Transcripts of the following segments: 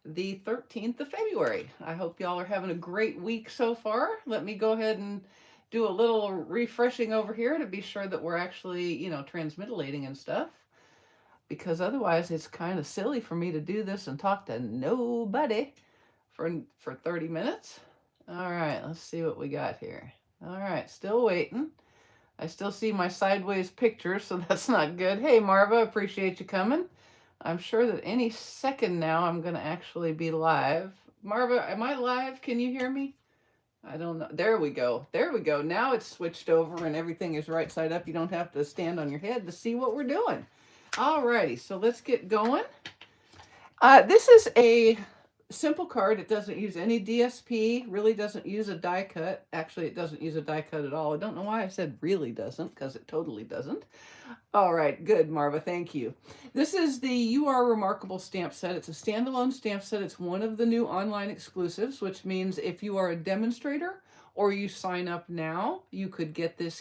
the 13th of February. I hope y'all are having a great week so far. Let me go ahead and do a little refreshing over here to be sure that we're actually, transmitilating and stuff. Because otherwise it's kind of silly for me to do this and talk to nobody for 30 minutes. All right, let's see what we got here. All right, still waiting. I still see my sideways picture, so that's not good. Hey, Marva, appreciate you coming. I'm sure that any second now I'm going to actually be live. Marva, am I live? Can you hear me? I don't know. There we go. There we go. Now it's switched over and everything is right side up. You don't have to stand on your head to see what we're doing. Alrighty, so let's get going. This is a simple card. It doesn't use any DSP, really doesn't use a die cut. Actually, it doesn't use a die cut at all. I don't know why I said really doesn't, because it totally doesn't. All right, good, Marva, thank you. This is the You Are Remarkable stamp set. It's a standalone stamp set. It's one of the new online exclusives, which means if you are a demonstrator or you sign up now, you could get this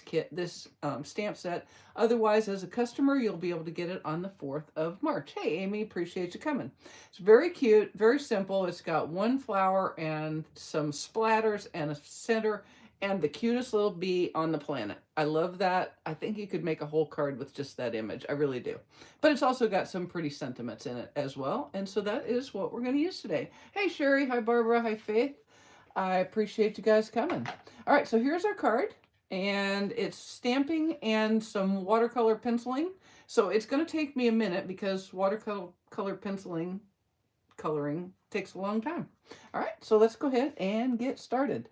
stamp set. Otherwise, as a customer, you'll be able to get it on the 4th of March. Hey, Amy, appreciate you coming. It's very cute, very simple. It's got one flower and some splatters and a center and the cutest little bee on the planet. I love that. I think you could make a whole card with just that image. I really do. But it's also got some pretty sentiments in it as well. And so that is what we're going to use today. Hey, Sherry. Hi, Barbara. Hi, Faith. I appreciate you guys coming. All right, so here's our card. And it's stamping and some watercolor penciling. So it's going to take me a minute because watercolor penciling coloring takes a long time. All right, so let's go ahead and get started.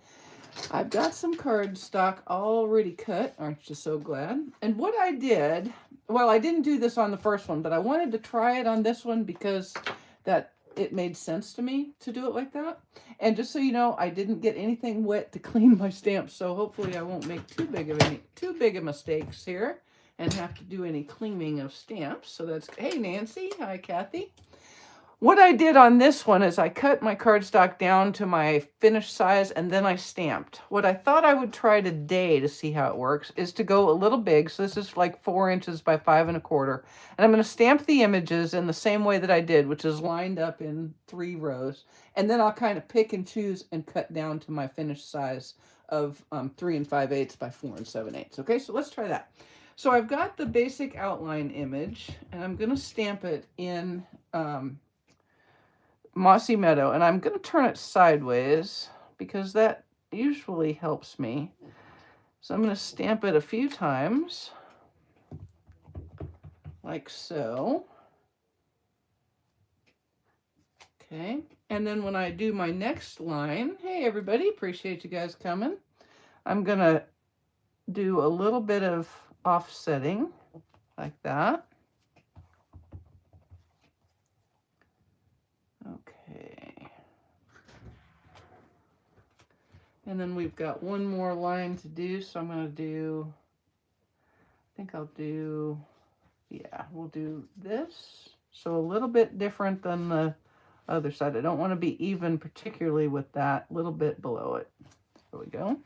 I've got some cardstock already cut. Aren't you so glad? And what I did, well, I didn't do this on the first one, but I wanted to try it on this one because it made sense to me to do it like that. And just so you know, I didn't get anything wet to clean my stamps, so hopefully I won't make too big of mistakes here and have to do any cleaning of stamps. So that's, hey, Nancy. Hi, Kathy. What I did on this one is I cut my cardstock down to my finished size and then I stamped. What I thought I would try today to see how it works is to go a little big. So this is like 4 inches by 5 1/4. And I'm going to stamp the images in the same way that I did, which is lined up in 3 rows. And then I'll kind of pick and choose and cut down to my finished size of 3 5/8 by 4 7/8. Okay, so let's try that. So I've got the basic outline image and I'm going to stamp it in Mossy Meadow, and I'm going to turn it sideways because that usually helps me. So I'm going to stamp it a few times, like so. Okay, and then when I do my next line, hey everybody, appreciate you guys coming. I'm going to do a little bit of offsetting, like that. Okay. And then we've got one more line to do, so I'm going to do, I think I'll do, yeah, we'll do this. So a little bit different than the other side. I don't want to be even particularly with that, little bit below it. There we go.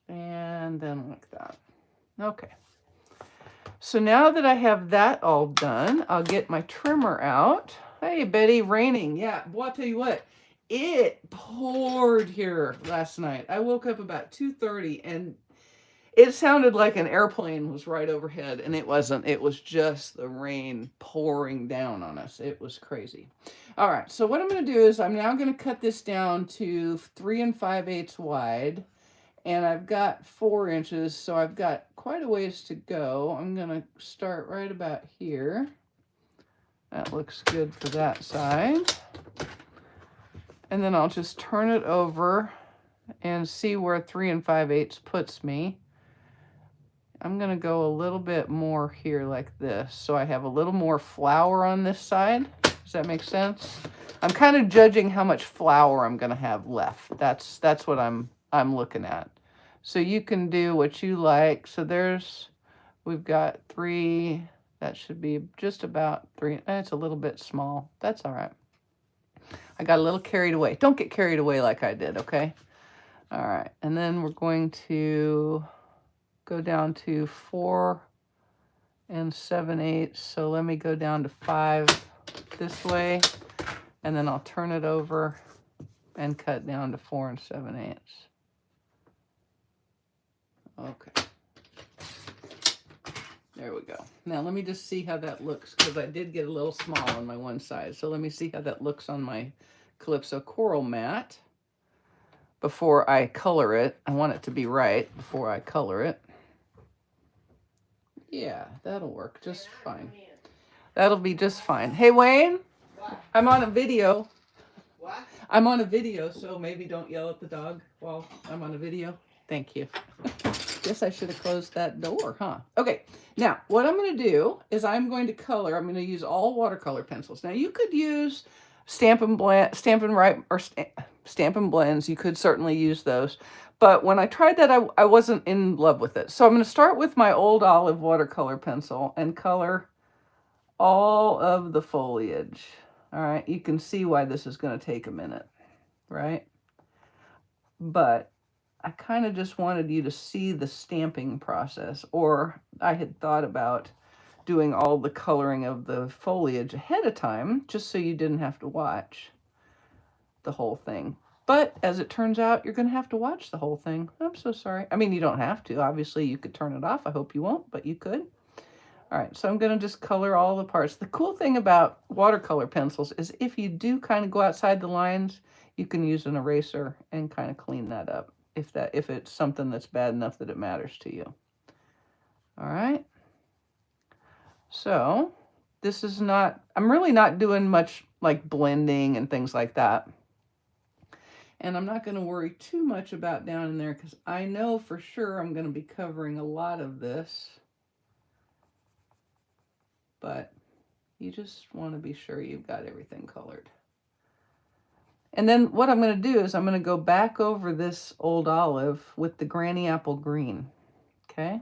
And then like that. Okay. So now that I have that all done, I'll get my trimmer out. Hey, Betty, raining. Yeah, well, I'll tell you what, it poured here last night. I woke up about 2:30 and it sounded like an airplane was right overhead, and it wasn't. It was just the rain pouring down on us. It was crazy. All right, so what I'm going to do is I'm now going to cut this down to 3 5/8 wide. And I've got 4 inches, so I've got quite a ways to go. I'm going to start right about here. That looks good for that side. And then I'll just turn it over and see where 3 5/8 puts me. I'm going to go a little bit more here like this, so I have a little more flower on this side. Does that make sense? I'm kind of judging how much flower I'm going to have left. That's what I'm looking at. So you can do what you like. So we've got 3, that should be just about 3. It's a little bit small. That's all right. I got a little carried away. Don't get carried away like I did, okay? All right, and then we're going to go down to 4 7/8. So let me go down to 5 this way, and then I'll turn it over and cut down to 4 7/8. Okay. There we go. Now let me just see how that looks, because I did get a little small on my one side. So let me see how that looks on my Calypso Coral mat before I color it. I want it to be right before I color it. Yeah, that'll work just fine. That'll be just fine. Hey, Wayne, what? I'm on a video. What? I'm on a video, so maybe don't yell at the dog while I'm on a video. Thank you. Guess I should have closed that door, huh? Okay, now what I'm going to do is I'm going to color. I'm going to use all watercolor pencils. Now you could use Stampin' Blends. You could certainly use those. But when I tried that, I wasn't in love with it. So I'm going to start with my Old Olive watercolor pencil and color all of the foliage. All right, you can see why this is going to take a minute, right? But I kind of just wanted you to see the stamping process, or I had thought about doing all the coloring of the foliage ahead of time, just so you didn't have to watch the whole thing. But as it turns out, you're going to have to watch the whole thing. I'm so sorry. I mean, you don't have to. Obviously, you could turn it off. I hope you won't, but you could. All right, so I'm going to just color all the parts. The cool thing about watercolor pencils is if you do kind of go outside the lines, you can use an eraser and kind of clean that up if it's something that's bad enough that it matters to you. All right. So this is not, I'm really not doing much like blending and things like that. And I'm not going to worry too much about down in there because I know for sure I'm going to be covering a lot of this. But you just want to be sure you've got everything colored. And then what I'm going to do is I'm going to go back over this Old Olive with the Granny Apple Green. Okay?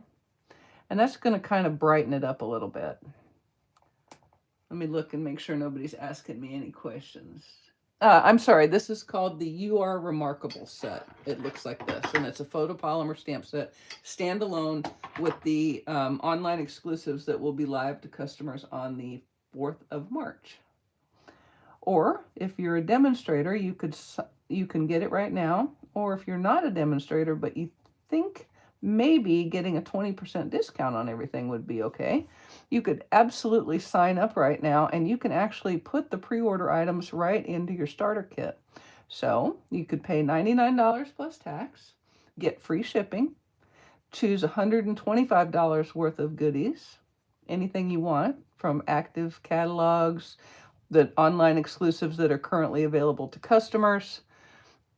And that's going to kind of brighten it up a little bit. Let me look and make sure nobody's asking me any questions. I'm sorry, this is called the You Are Remarkable set. It looks like this, and it's a photopolymer stamp set, standalone with the online exclusives that will be live to customers on the 4th of March. Or if you're a demonstrator, you can get it right now. Or if you're not a demonstrator, but you think maybe getting a 20% discount on everything would be okay, you could absolutely sign up right now, and you can actually put the pre-order items right into your starter kit. So you could pay $99 plus tax, get free shipping, choose $125 worth of goodies, anything you want from active catalogs, the online exclusives that are currently available to customers.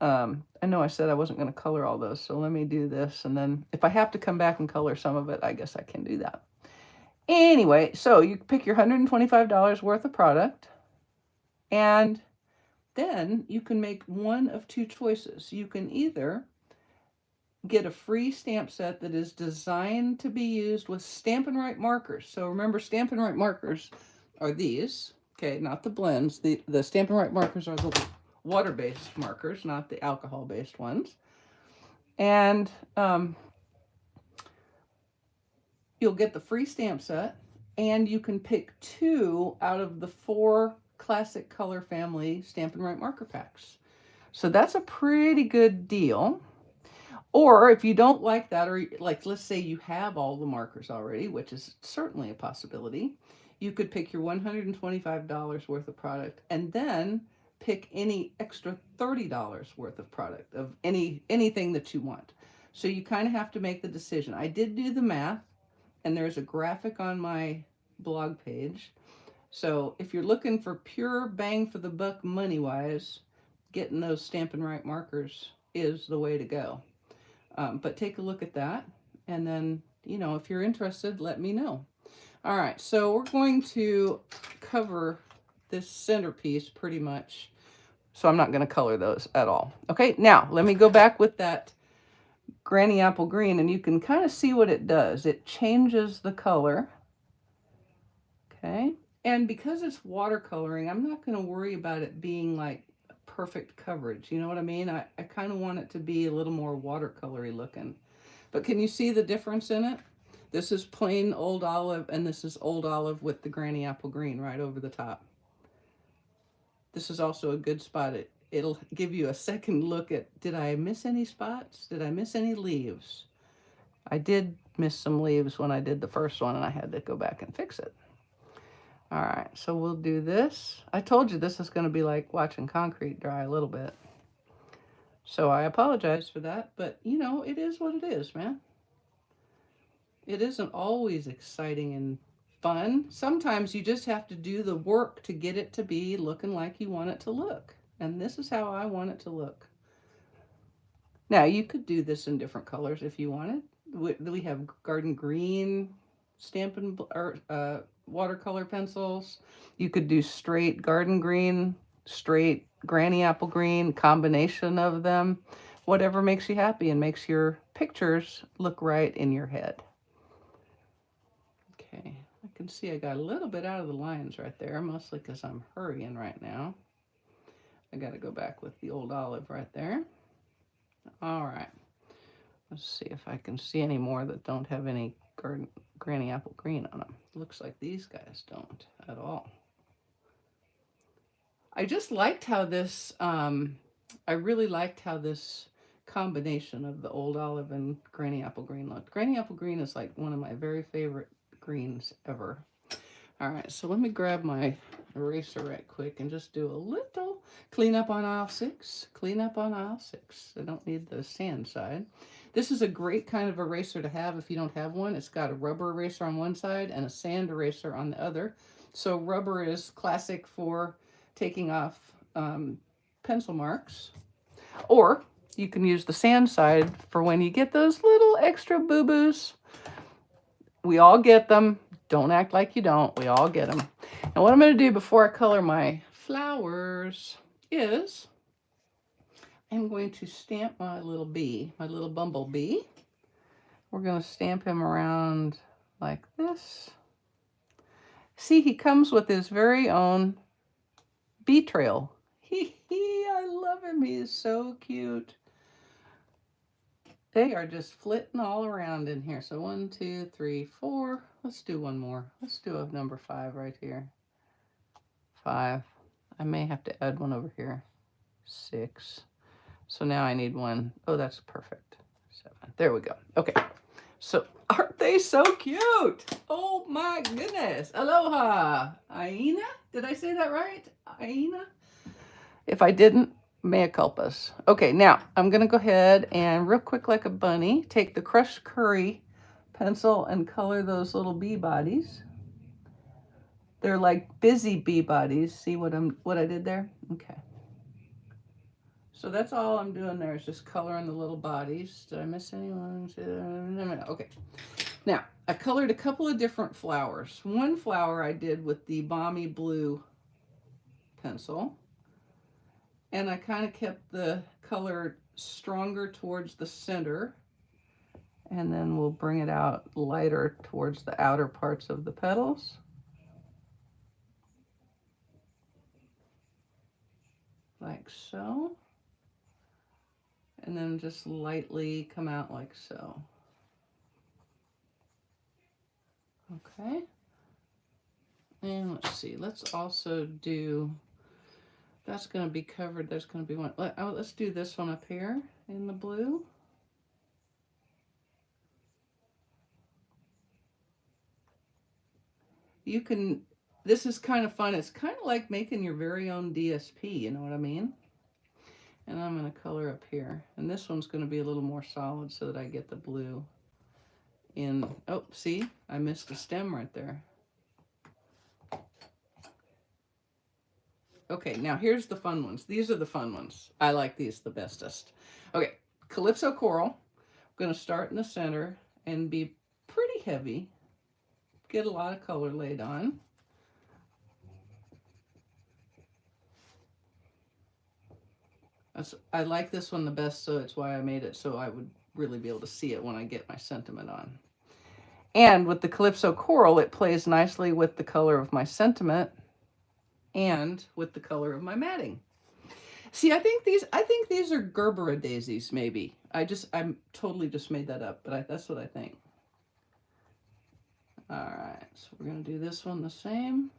I know I said I wasn't going to color all those, so let me do this, and then if I have to come back and color some of it, I guess I can do that. Anyway, so you pick your $125 worth of product, and then you can make one of two choices. You can either get a free stamp set that is designed to be used with Stampin' markers. So remember, Stampin' markers are these, okay, not the blends. The Stampin' markers are the water-based markers, not the alcohol-based ones. And you'll get the free stamp set, and you can pick 2 out of the 4 Classic Color Family Stampin' marker packs. So that's a pretty good deal. Or if you don't like that, or like let's say you have all the markers already, which is certainly a possibility, you could pick your $125 worth of product and then pick any extra $30 worth of product of anything that you want. So you kind of have to make the decision. I did do the math, and there's a graphic on my blog page. So if you're looking for pure bang for the buck money-wise, getting those Stampin' markers is the way to go. But take a look at that, and then, you know, if you're interested, let me know. All right, so we're going to cover this centerpiece pretty much, so I'm not going to color those at all. Okay, now let me go back with that Granny Apple Green, and you can kind of see what it does. It changes the color, okay? And because it's watercoloring, I'm not going to worry about it being like perfect coverage. You know what I mean? I kind of want it to be a little more watercolory looking. But can you see the difference in it? This is plain Old Olive, and this is Old Olive with the Granny Apple Green right over the top. This is also a good spot. It'll give you a second look at, did I miss any spots? Did I miss any leaves? I did miss some leaves when I did the first one, and I had to go back and fix it. All right, so we'll do this. I told you this is going to be like watching concrete dry a little bit. So I apologize for that, but you know, it is what it is, man. It isn't always exciting and fun. Sometimes you just have to do the work to get it to be looking like you want it to look. And this is how I want it to look. Now, you could do this in different colors if you wanted. We have garden green Stampin' or watercolor pencils. You could do straight garden green, straight granny apple green, combination of them. Whatever makes you happy and makes your pictures look right in your head. Okay, I can see I got a little bit out of the lines right there, mostly because I'm hurrying right now. I got to go back with the old olive right there. All right, let's see if I can see any more that don't have any granny apple green on them. Looks like these guys don't at all. I just liked how this, I really liked how this combination of the old olive and granny apple green looked. Granny apple green is like one of my very favorite greens ever. All right, so let me grab my eraser right quick and just do a little cleanup on aisle 6. Clean up on aisle 6. I don't need the sand side. This is a great kind of eraser to have if you don't have one. It's got a rubber eraser on one side and a sand eraser on the other. So rubber is classic for taking off pencil marks. Or you can use the sand side for when you get those little extra boo-boos. We all get them. Don't act like you don't. We all get them. And what I'm going to do before I color my flowers is I'm going to stamp my little bee, my little bumblebee. We're going to stamp him around like this. See, he comes with his very own bee trail. I love him. He is so cute. They are just flitting all around in here. So 1, 2, 3, 4. Let's do one more. Let's do a number 5 right here. 5. I may have to add one over here. 6. So now I need one. Oh, that's perfect. 7. There we go. Okay. So aren't they so cute? Oh my goodness. Aloha. Aina? Did I say that right? Aina? If I didn't, mea culpas. Okay, now I'm going to go ahead and real quick like a bunny, take the crushed curry pencil and color those little bee bodies. They're like busy bee bodies. See what I did there? Okay. So that's all I'm doing there is just coloring the little bodies. Did I miss anyone? No. Okay. Now, I colored a couple of different flowers. One flower I did with the Balmy Blue pencil. And I kind of kept the color stronger towards the center. And then we'll bring it out lighter towards the outer parts of the petals. Like so. And then just lightly come out like so. Okay. And let's see, let's also do, that's going to be covered, there's going to be one. Let's do this one up here in the blue. You can, this is kind of fun. It's kind of like making your very own DSP, you know what I mean? And I'm going to color up here. And this one's going to be a little more solid so that I get the blue in. Oh, see? I missed a stem right there. Okay, now here's the fun ones. These are the fun ones. I like these the bestest. Okay, Calypso Coral. I'm going to start in the center and be pretty heavy. Get a lot of color laid on. I like this one the best, so it's why I made it so I would really be able to see it when I get my sentiment on. And with the Calypso Coral, it plays nicely with the color of my sentiment and with the color of my matting. See, I think these are Gerbera daisies, maybe. I'm totally just made that up, but that's what I think. All right, so we're gonna do this one the same.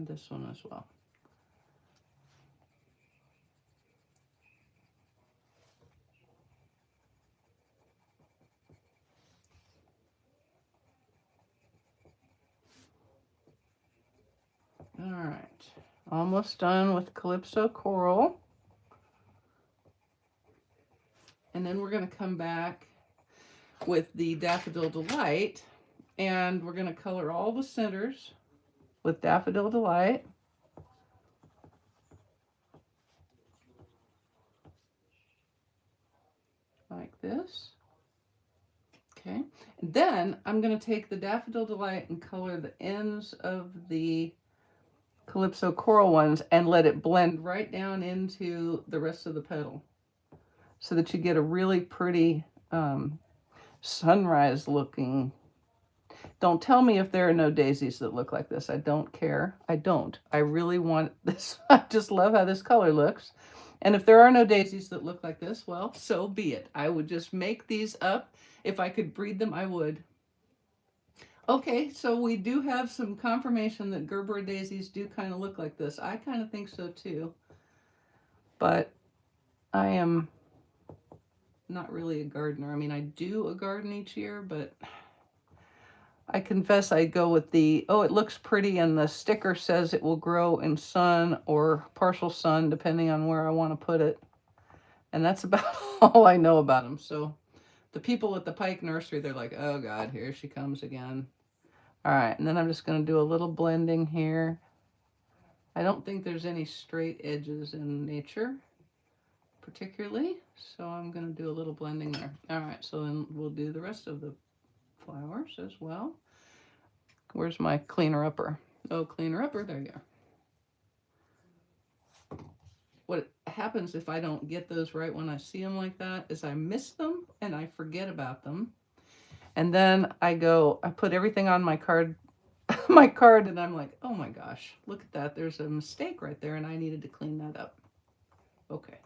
and this one as well. All right, almost done with Calypso Coral. And then we're going to come back with the Daffodil Delight, and we're going to color all the centers with Daffodil Delight. Like this. Okay, and then I'm going to take the Daffodil Delight and color the ends of the Calypso Coral ones and let it blend right down into the rest of the petal so that you get a really pretty sunrise looking. Don't tell me if there are no daisies that look like this. I don't care. I don't. I really want this. I just love how this color looks. And if there are no daisies that look like this, well, so be it. I would just make these up. If I could breed them, I would. Okay, so we do have some confirmation that Gerbera daisies do kind of look like this. I kind of think so too. But I am not really a gardener. I mean, I do a garden each year, but I confess I go with the, oh, it looks pretty, and the sticker says it will grow in sun or partial sun, depending on where I want to put it. And that's about all I know about them. So the people at the Pike Nursery, they're like, oh God, here she comes again. All right, and then I'm just going to do a little blending here. I don't think there's any straight edges in nature, particularly, so I'm going to do a little blending there. All right, so then we'll do the rest of the flowers as well. Where's my cleaner upper? Oh, cleaner upper, there you are. What happens if I don't get those right when I see them like that is I miss them and I forget about them. And then I put everything on my card, and I'm like, oh my gosh, look at that. There's a mistake right there, and I needed to clean that up. Okay.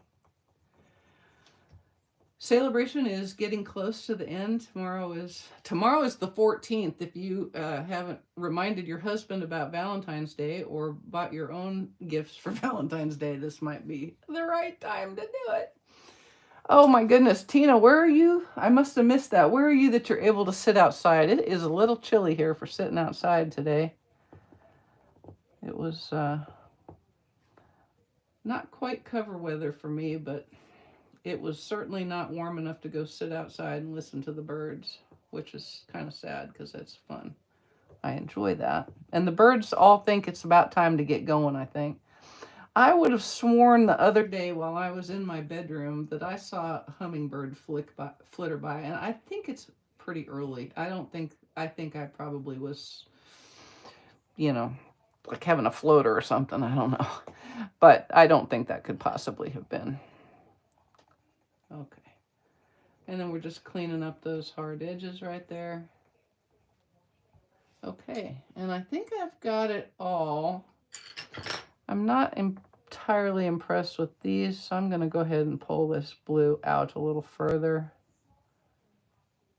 Celebration is getting close to the end. Tomorrow is the 14th. If you haven't reminded your husband about Valentine's Day or bought your own gifts for Valentine's Day, this might be the right time to do it. Oh my goodness, Tina, where are you? I must have missed that. Where are you that you're able to sit outside? It is a little chilly here for sitting outside today. It was not quite cover weather for me, but it was certainly not warm enough to go sit outside and listen to the birds, which is kind of sad because that's fun. I enjoy that. And the birds all think it's about time to get going, I think. I would have sworn the other day while I was in my bedroom that I saw a hummingbird flitter by, and I think it's pretty early. I think I probably was, you know, like having a floater or something. I don't know. But I don't think that could possibly have been. Okay. And then we're just cleaning up those hard edges right there. Okay. And I think I've got it all. I'm not entirely impressed with these, so I'm going to go ahead and pull this blue out a little further,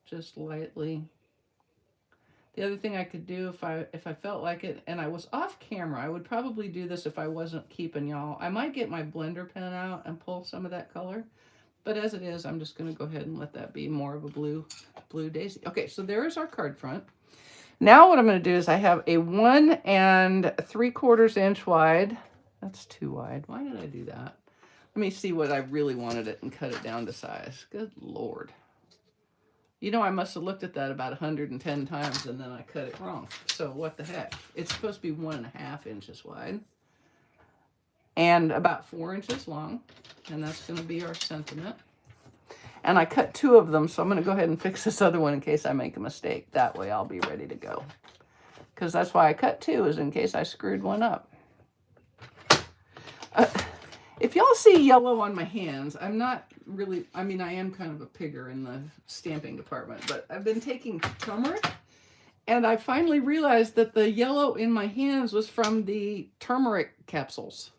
just lightly. The other thing I could do if I felt like it, and I was off camera, I would probably do this if I wasn't keeping y'all. I might get my blender pen out and pull some of that color, but as it is, I'm just going to go ahead and let that be more of a blue daisy. Okay, so there's our card front. Now what I'm going to do is I have a 1 3/4 inch wide. That's too wide. Why did I do that? Let me see what I really wanted it and cut it down to size. Good Lord. You know, I must have looked at that about 110 times and then I cut it wrong. So what the heck? It's supposed to be 1.5 inches wide and about 4 inches long. And that's going to be our sentiment. And I cut 2 of them, so I'm going to go ahead and fix this other one in case I make a mistake. That way I'll be ready to go. Because that's why I cut 2, is in case I screwed one up. If y'all see yellow on my hands, I'm not really, I mean, I am kind of a pigger in the stamping department, but I've been taking turmeric, and I finally realized that the yellow in my hands was from the turmeric capsules.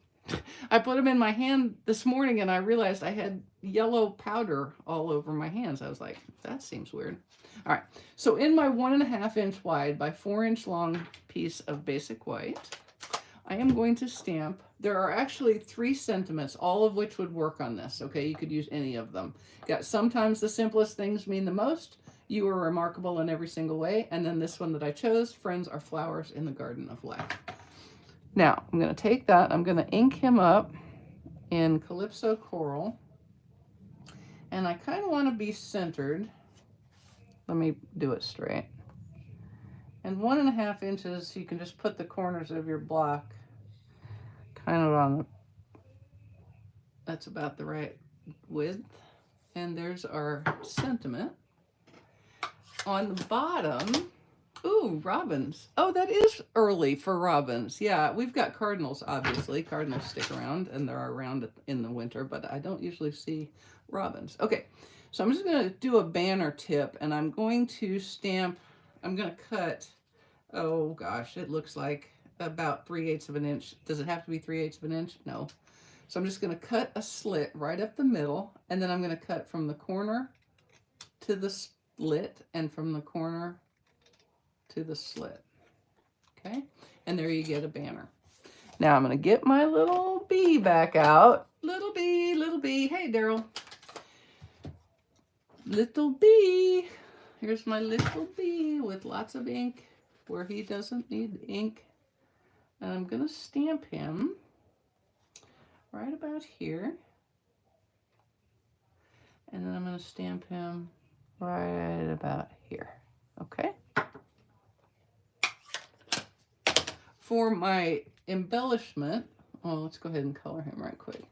I put them in my hand this morning and I realized I had yellow powder all over my hands. I was like, that seems weird. All right, so in my 1.5 inch wide by 4 inch long piece of basic white, I am going to stamp. There are actually 3 sentiments, all of which would work on this, okay? You could use any of them. Got sometimes the simplest things mean the most. You are remarkable in every single way. And then this one that I chose, friends are flowers in the garden of life. Now, I'm going to take that. I'm going to ink him up in Calypso Coral. And I kind of want to be centered. Let me do it straight. And 1.5 inches, you can just put the corners of your block kind of on the, that's about the right width. And there's our sentiment. On the bottom, ooh, robins. Oh, that is early for robins. Yeah, we've got cardinals, obviously. Cardinals stick around, and they're around in the winter, but I don't usually see robins. Okay, so I'm just going to do a banner tip, and I'm going to stamp, I'm going to cut, oh gosh, it looks like about 3/8 of an inch. Does it have to be 3/8 of an inch? No. So I'm just going to cut a slit right up the middle, and then I'm going to cut from the corner to the slit and from the corner to the slit. Okay, and there you get a banner. Now I'm going to get my little bee back out. Little bee, little bee. Hey, Daryl. Little bee. Here's my little bee with lots of ink where he doesn't need ink. And I'm going to stamp him right about here. And then I'm going to stamp him right about here. Okay. For my embellishment, oh, let's go ahead and color him right quick.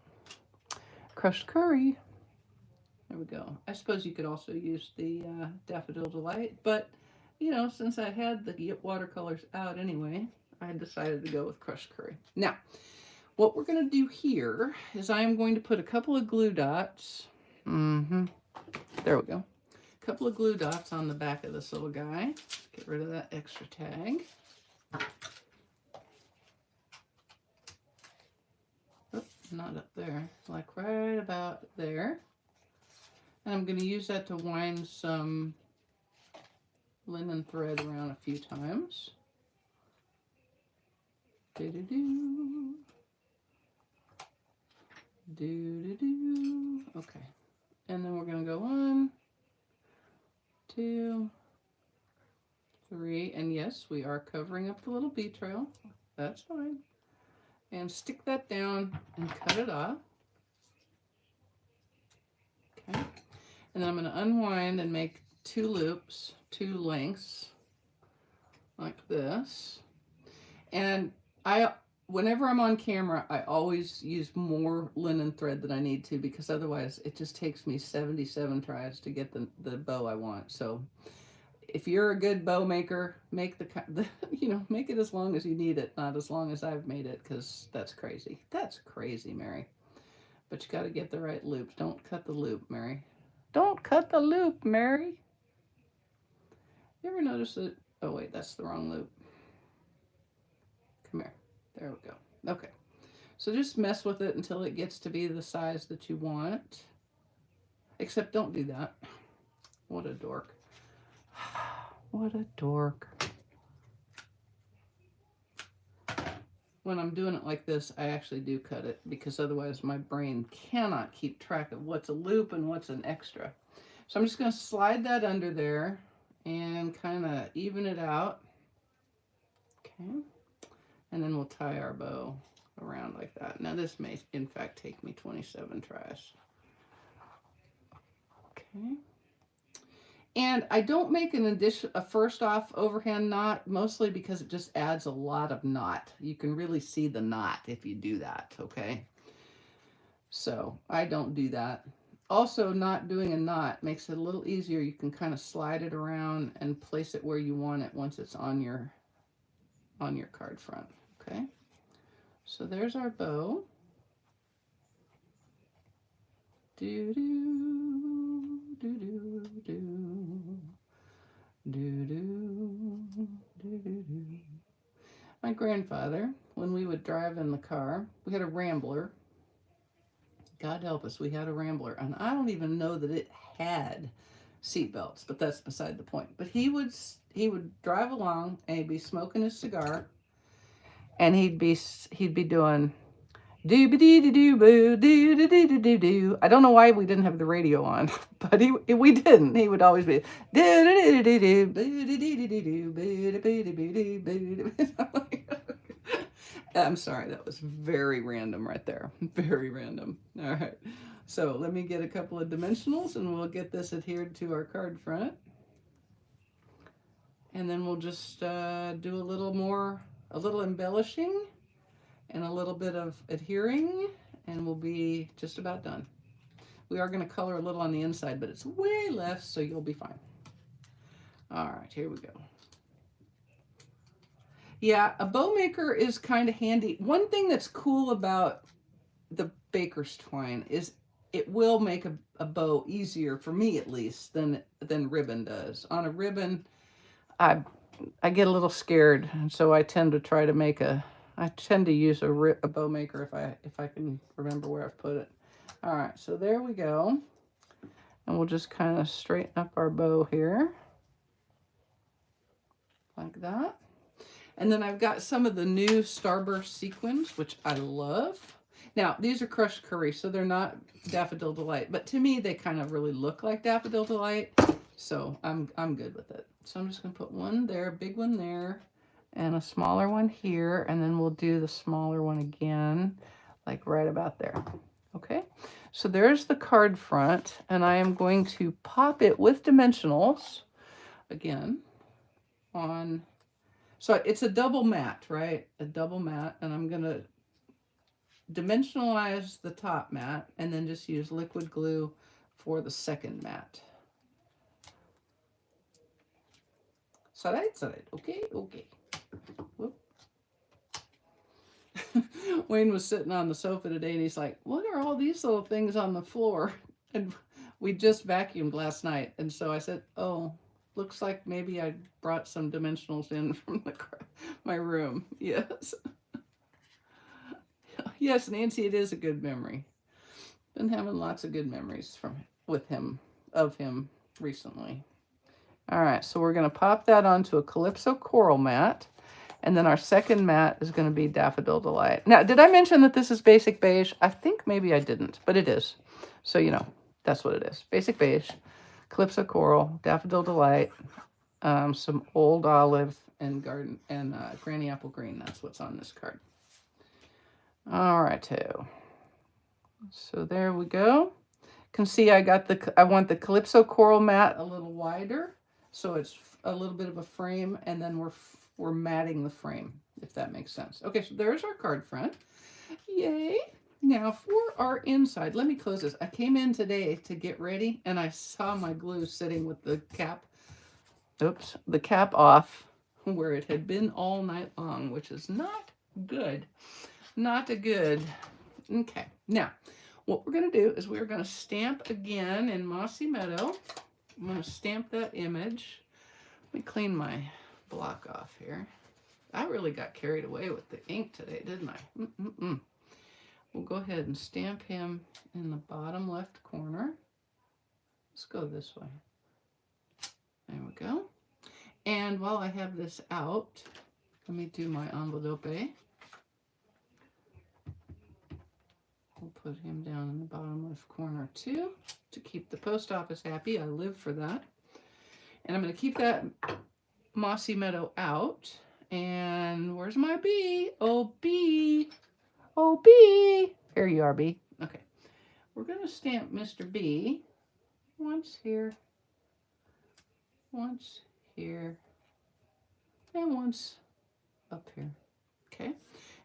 Crushed curry. There we go. I suppose you could also use the Daffodil Delight, but, you know, since I had the watercolors out anyway, I decided to go with crushed curry. Now, what we're going to do here is I am going to put a couple of glue dots. There we go. A couple of glue dots on the back of this little guy. Get rid of that extra tag. Oh, not up there. Like right about there. And I'm going to use that to wind some linen thread around a few times. Do-do-do. Do-do-do. Okay. And then we're going to go 1, 2, 3. And yes, we are covering up the little bee trail. That's fine. And stick that down and cut it off. Okay. And then I'm going to unwind and make 2 loops, 2 lengths, like this. And whenever I'm on camera, I always use more linen thread than I need to, because otherwise it just takes me 77 tries to get the bow I want. So if you're a good bow maker, make make it as long as you need it, not as long as I've made it, because that's crazy. That's crazy, Mary. But you got to get the right loops. Don't cut the loop, Mary. Don't cut the loop, Mary. You ever notice that? Oh wait, that's the wrong loop. Come here. There we go. Okay. So just mess with it until it gets to be the size that you want. Except don't do that. What a dork. What a dork. When I'm doing it like this, I actually do cut it, because otherwise my brain cannot keep track of what's a loop and what's an extra. So I'm just going to slide that under there and kind of even it out. Okay. And then we'll tie our bow around like that. Now this may, in fact, take me 27 tries. Okay. And I don't make a first off overhand knot, mostly because it just adds a lot of knot. You can really see the knot if you do that, okay? So I don't do that. Also, not doing a knot makes it a little easier. You can kind of slide it around and place it where you want it once it's on your card front, okay? So there's our bow. Do-do, do-do, do. Do-do, do-do-do. My grandfather, when we would drive in the car, we had a Rambler. God help us, we had a Rambler. And I don't even know that it had seat belts, but that's beside the point. But he would drive along and he'd be smoking his cigar. and he'd be doing do. I don't know why we didn't have the radio on, but we didn't. He would always be I'm sorry, that was very random right there. Very random. All right. So let me get a couple of dimensionals and we'll get this adhered to our card front. And then we'll just do a little embellishing and a little bit of adhering, and we'll be just about done. We are going to color a little on the inside, but it's way less, so you'll be fine. All right, here we go. Yeah, a bow maker is kind of handy. One thing that's cool about the baker's twine is it will make a bow easier, for me at least, than ribbon does. On a ribbon, I get a little scared, and so I tend to try to make I tend to use a bow maker if I can remember where I've put it. All right, so there we go. And we'll just kind of straighten up our bow here. Like that. And then I've got some of the new Starburst sequins, which I love. Now, these are crushed curry, so they're not Daffodil Delight, but to me, they kind of really look like Daffodil Delight, so I'm good with it. So I'm just going to put one there, a big one there, and a smaller one here, and then we'll do the smaller one again, like right about there. Okay, so there's the card front, and I am going to pop it with dimensionals again on. So it's a double mat, right? A double mat, and I'm going to dimensionalize the top mat and then just use liquid glue for the second mat. Side, okay, okay. Whoop. Wayne was sitting on the sofa today and he's like, what are all these little things on the floor? And we just vacuumed last night. And so I said, oh, looks like maybe I brought some dimensionals in from my room. Yes. Yes, Nancy, it is a good memory. Been having lots of good memories of him recently. All right, so we're going to pop that onto a Calypso Coral mat. And then our second mat is going to be Daffodil Delight. Now, did I mention that this is Basic Beige? I think maybe I didn't, but it is. So, you know, that's what it is. Basic Beige, Calypso Coral, Daffodil Delight, some Old Olive, and Granny Apple Green. That's what's on this card. All right, so there we go. You can see I want the Calypso Coral mat a little wider, so it's a little bit of a frame, and then we're matting the frame, if that makes sense. Okay, so there's our card front. Yay! Now for our inside, let me close this. I came in today to get ready, and I saw my glue sitting with the cap, the cap off, where it had been all night long, which is not good. Not a good. Okay, now what we're going to do is we're going to stamp again in Mossy Meadow. I'm going to stamp that image. Let me clean my block off here. I really got carried away with the ink today, didn't I? We'll go ahead and stamp him in the bottom left corner. Let's go this way. There we go. And while I have this out, let me do my envelope. We'll put him down in the bottom left corner too, to keep the post office happy. I live for that. And I'm going to keep that Mossy Meadow out. And where's my bee? Oh, bee. Oh, bee. Here you are, bee. Okay. We're going to stamp Mr. B once here, once here, and once up here. Okay.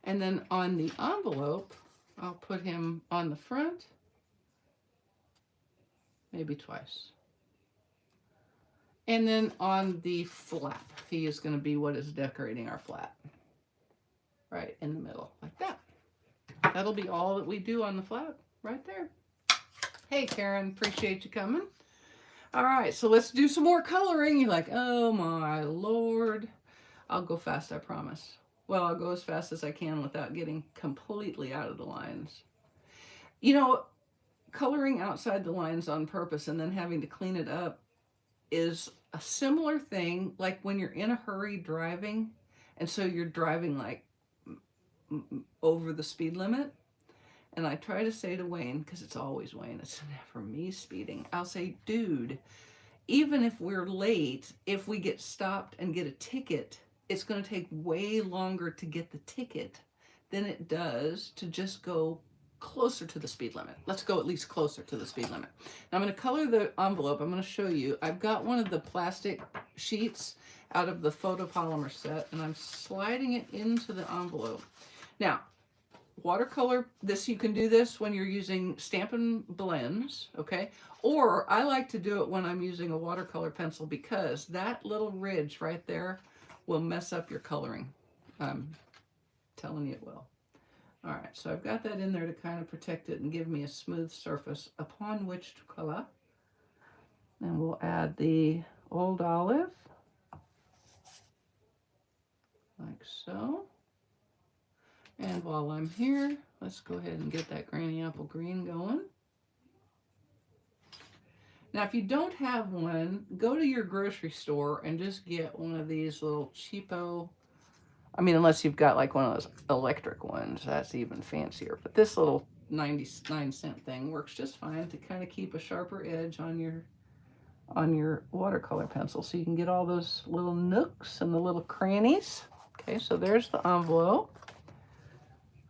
And then on the envelope, I'll put him on the front, maybe twice. And then on the flap, he is going to be what is decorating our flap. Right in the middle, like that. That'll be all that we do on the flap, right there. Hey, Karen, appreciate you coming. All right, so let's do some more coloring. You're like, oh my Lord. I'll go fast, I promise. Well, I'll go as fast as I can without getting completely out of the lines. You know, coloring outside the lines on purpose and then having to clean it up is a similar thing like when you're in a hurry driving, and so you're driving like over the speed limit. And I try to say to Wayne, because it's always Wayne, it's never me speeding. I'll say, dude, even if we're late, if we get stopped and get a ticket, it's going to take way longer to get the ticket than it does to just go closer to the speed limit. Let's go at least closer to the speed limit. Now I'm going to color the envelope. I'm going to show you. I've got one of the plastic sheets out of the photopolymer set, and I'm sliding it into the envelope. Now, watercolor, this, you can do this when you're using Stampin' blends, okay? Or I like to do it when I'm using a watercolor pencil, because that little ridge right there will mess up your coloring. I'm telling you it will. All right, so I've got that in there to kind of protect it and give me a smooth surface upon which to color. And we'll add the old olive, like so. And while I'm here, let's go ahead and get that Granny Apple Green going. Now, if you don't have one, go to your grocery store and just get one of these little cheapo, I mean, unless you've got like one of those electric ones, that's even fancier. But this little 99-cent thing works just fine to kind of keep a sharper edge on your watercolor pencil, so you can get all those little nooks and the little crannies. Okay, so there's the envelope.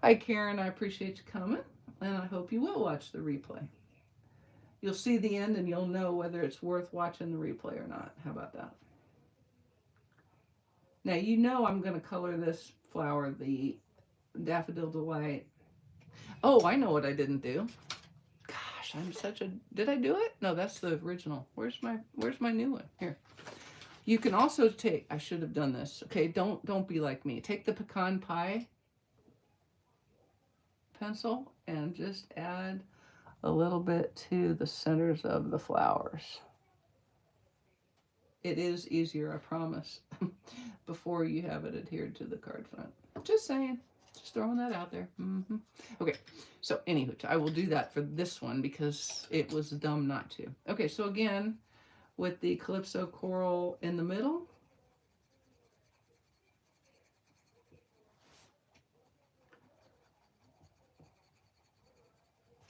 Hi, Karen, I appreciate you coming, and I hope you will watch the replay. You'll see the end and you'll know whether it's worth watching the replay or not. How about that? Now, you know I'm going to color this flower the Daffodil Delight. Oh, I know what I didn't do. Gosh, I'm such a... Did I do it? No, that's the original. Where's my new one? Here. You can also take... I should have done this. Okay, don't be like me. Take the pecan pie pencil and just add a little bit to the centers of the flowers. It is easier, I promise, before you have it adhered to the card front. Just saying, just throwing that out there. Okay, so anywho, I will do that for this one because it was dumb not to. Okay, so again, with the Calypso Coral in the middle,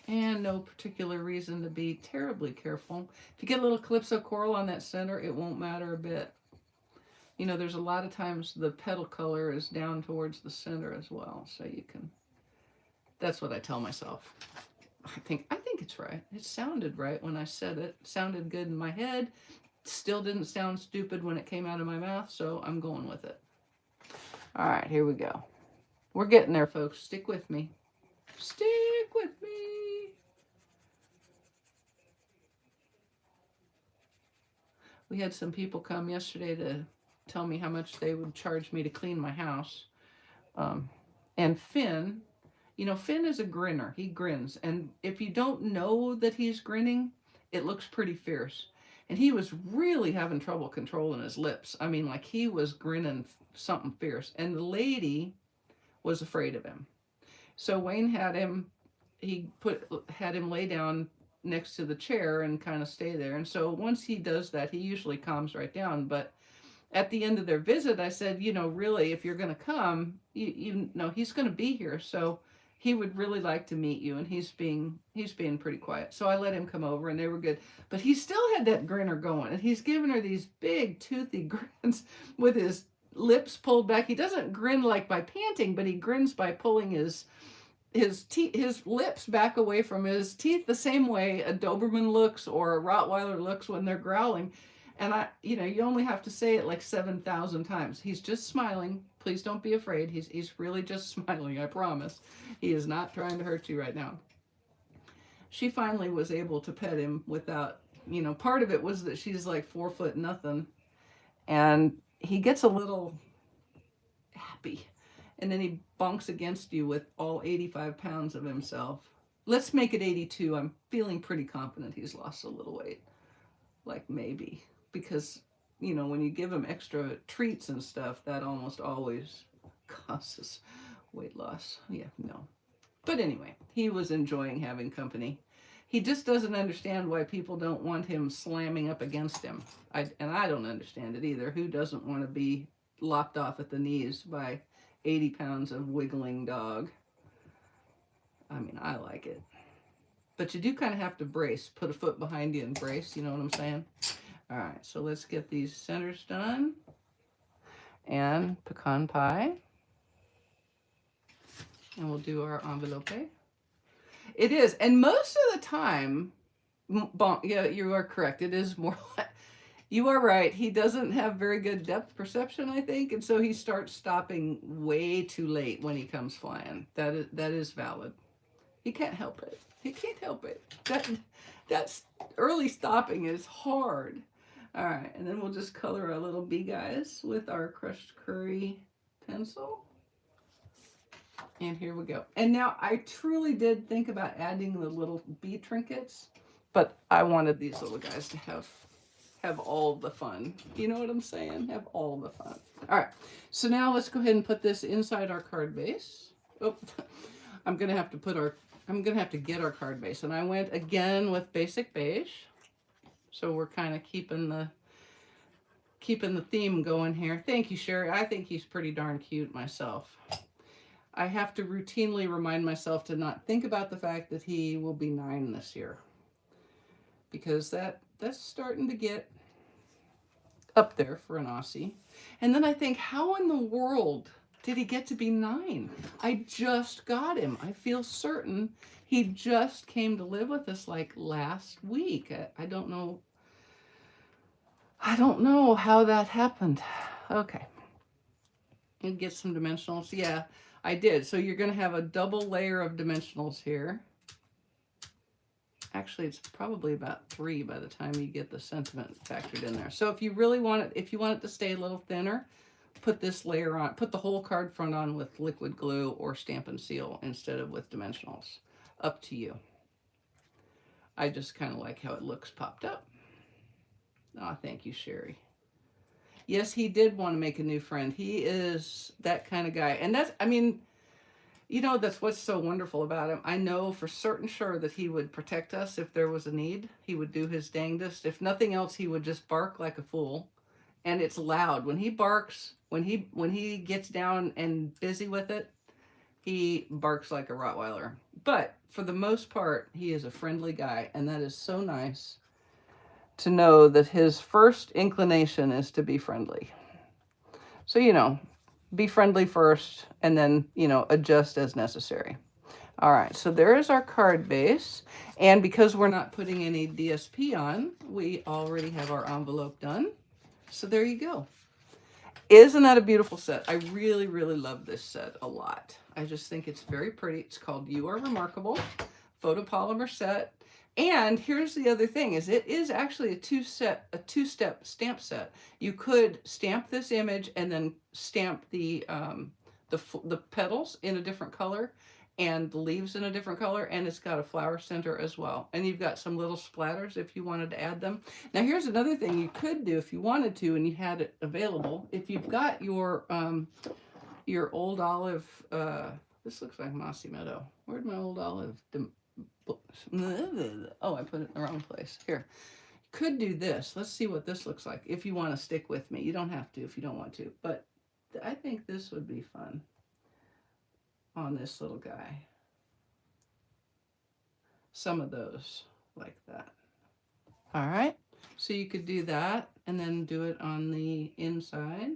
and no particular reason to be terribly careful. If you get a little Calypso Coral on that center, it won't matter a bit. You know, there's a lot of times the petal color is down towards the center as well, so you can, that's what I tell myself. I think it's right. It sounded right when I said it. It sounded good in my head. Still didn't sound stupid when it came out of my mouth, so I'm going with it. All right, here we go. We're getting there, folks. Stick with me. Stick with me. We had some people come yesterday to tell me how much they would charge me to clean my house. And Finn, you know, Finn is a grinner. He grins. And if you don't know that he's grinning, it looks pretty fierce. And he was really having trouble controlling his lips. I mean, like he was grinning something fierce. And the lady was afraid of him. So Wayne had him lay down next to the chair and kind of stay there. And so once he does that, he usually calms right down. But at the end of their visit, I said, you know, really, if you're going to come, you know, he's going to be here. So he would really like to meet you. And he's being pretty quiet. So I let him come over and they were good. But he still had that grinner going. And he's giving her these big toothy grins with his lips pulled back. He doesn't grin like by panting, but he grins by pulling his lips back away from his teeth, the same way a Doberman looks or a Rottweiler looks when they're growling. And you only have to say it like 7,000 times. He's just smiling. Please don't be afraid. He's really just smiling, I promise. He is not trying to hurt you right now. She finally was able to pet him without, part of it was that she's like 4 foot nothing. And he gets a little happy. And then he bonks against you with all 85 pounds of himself. Let's make it 82. I'm feeling pretty confident he's lost a little weight. Like maybe. Because, when you give him extra treats and stuff, that almost always causes weight loss. Yeah, no. But anyway, he was enjoying having company. He just doesn't understand why people don't want him slamming up against him. And I don't understand it either. Who doesn't want to be lopped off at the knees by 80 pounds of wiggling dog. I mean, I like it. But you do kind of have to brace. Put a foot behind you and brace, you know what I'm saying? All right, so let's get these centers done. And pecan pie. And we'll do our envelope. It is, and most of the time, yeah, you are correct. It is more like, you are right. He doesn't have very good depth perception, I think, and so he starts stopping way too late when he comes flying. That is valid. He can't help it. He can't help it. That's early stopping is hard. All right, and then we'll just color our little bee guys with our crushed curry pencil. And here we go. And now I truly did think about adding the little bee trinkets, but I wanted these little guys to have all the fun. You know what I'm saying? Have all the fun. All right. So now let's go ahead and put this inside our card base. Oh, I'm gonna have to get our card base, and I went again with basic beige. So we're kind of keeping the theme going here. Thank you, Sherry. I think he's pretty darn cute myself. I have to routinely remind myself to not think about the fact that he will be 9 this year, because that's starting to get up there for an Aussie. And then I think, how in the world did he get to be 9? I just got him. I feel certain he just came to live with us like last week. I don't know. I don't know how that happened. Okay. And get some dimensionals. Yeah, I did. So you're going to have a double layer of dimensionals here. Actually, it's probably about 3 by the time you get the sentiment factored in there. So if you really want it, if you want it to stay a little thinner, put this layer on, put the whole card front on with liquid glue or Stampin' Seal instead of with dimensionals. Up to you. I just kind of like how it looks popped up. Oh, thank you, Sherry. Yes, he did want to make a new friend. He is that kind of guy. And that's, I mean, you know, that's what's so wonderful about him. I know for certain sure that he would protect us if there was a need. He would do his dangdest. If nothing else, he would just bark like a fool. And it's loud. When he barks, when he gets down and busy with it, he barks like a Rottweiler. But for the most part, he is a friendly guy. And that is so nice to know that his first inclination is to be friendly. So, you know, be friendly first and then, you know, adjust as necessary. All right, so there is our card base. And because we're not putting any DSP on, we already have our envelope done. So there you go. Isn't that a beautiful set? I really, really love this set a lot. I just think it's very pretty. It's called You Are Remarkable Photopolymer Set. And here's the other thing, is it is actually a two-step stamp set. You could stamp this image and then stamp the petals in a different color and the leaves in a different color, and it's got a flower center as well. And you've got some little splatters if you wanted to add them. Now here's another thing you could do if you wanted to and you had it available. If you've got your old olive, this looks like Mossy Meadow. Where'd my old olive? Oh, I put it in the wrong place. Here. Could do this. Let's see what this looks like if you want to stick with me. You don't have to if you don't want to, but I think this would be fun on this little guy. Some of those like that. All right. So you could do that and then do it on the inside.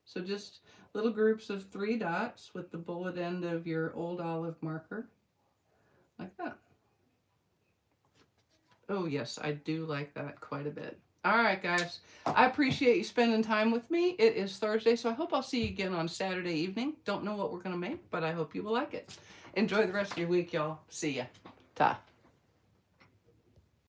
So just little groups of 3 dots with the bullet end of your old olive marker like that. Oh, yes, I do like that quite a bit. All right, guys. I appreciate you spending time with me. It is Thursday, so I hope I'll see you again on Saturday evening. Don't know what we're going to make, but I hope you will like it. Enjoy the rest of your week, y'all. See ya. Ta.